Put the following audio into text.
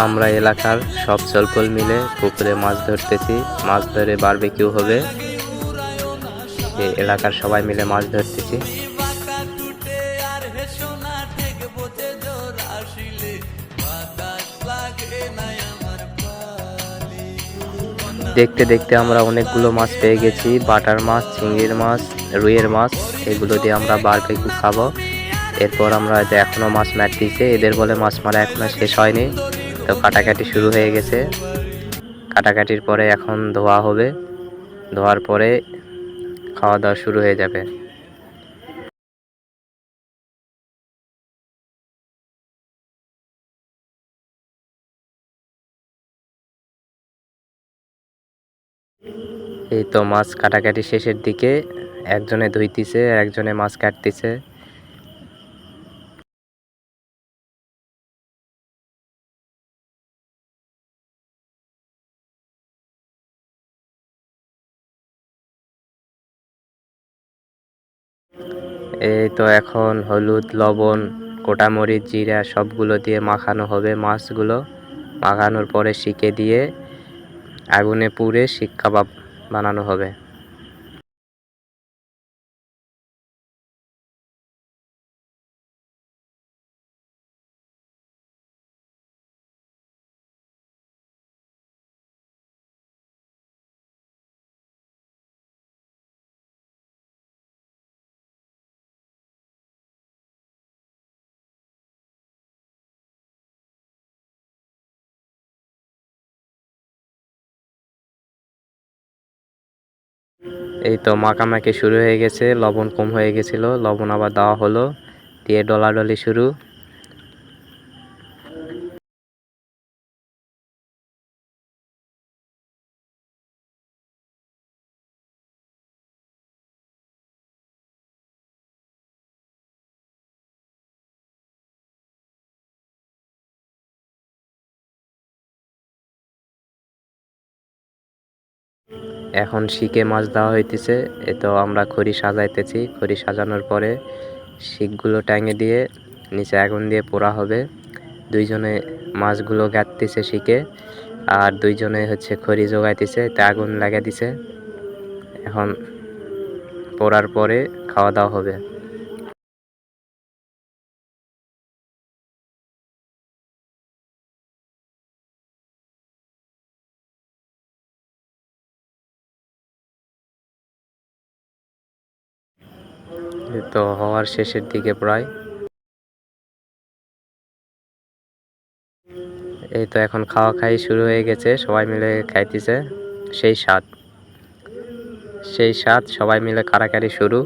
আমরা এলাকার সব চলপল মিলে পুকুরে মাছ ধরতেছি। মাছ ধরে বারবিকিউ হবে। এলাকার সবাই মিলে মাছ ধরতেছি। দেখতে দেখতে আমরা অনেকগুলো মাছ পেয়ে গেছি। বাটার মাছ, চিংড়ির মাছ, রুইয়ের মাছ, এগুলো দিয়ে আমরা বারবিকিউ খাবো। এরপর আমরা এখনো মাছ মারতেছি। এদের বলে মাছ মারা এখনো শেষ হয়নি, তো কাটাকাটি শুরু হয়ে গেছে। কাটাকাটির পরে এখন ধোয়া হবে। ধোয়ার পরে খাওয়া দাওয়া শুরু হয়ে যাবে। এই তো মাছ কাটাকাটি শেষের দিকে। একজনে ধুইতেছে, একজনে মাছ কাটতেছে। এই তো এখন হলুদ, লবণ, গোটামরিচ, জিরা সবগুলো দিয়ে মাখানো হবে মাছগুলো। মাখানোর পরে শিকে দিয়ে আগুনে পুড়ে শিক কাবাব বানানো হবে। এই তো মাখামাখি শুরু হয়ে গেছে। লবণ কম হয়ে গেছিল, লবণ আবার দেওয়া হলো, দিয়ে ডলাডলি শুরু। এখন শিকে মাছ দেওয়া হইতেছে। এ তো আমরা খড়ি সাজাইতেছি। খড়ি সাজানোর পরে শিকগুলো টাঙিয়ে দিয়ে নিচে আগুন দিয়ে পোড়া হবে। দুইজনে মাছগুলো গাঁথতেছে শিকে, আর দুইজনে খড়ি জোগাইতেছে, তা আগুন লাগিয়ে দিছে। এখন পোড়ার পরে খাওয়া দাওয়া হবে। তো হওয়ার শেষের দিকে প্রায়। এই তো এখন খাওয়া খাই শুরু হয়ে গেছে, সবাই মিলে খাইতেছে। সেই স্বাদ, সেই স্বাদ, সবাই মিলে কাড়াকাড়ি শুরু।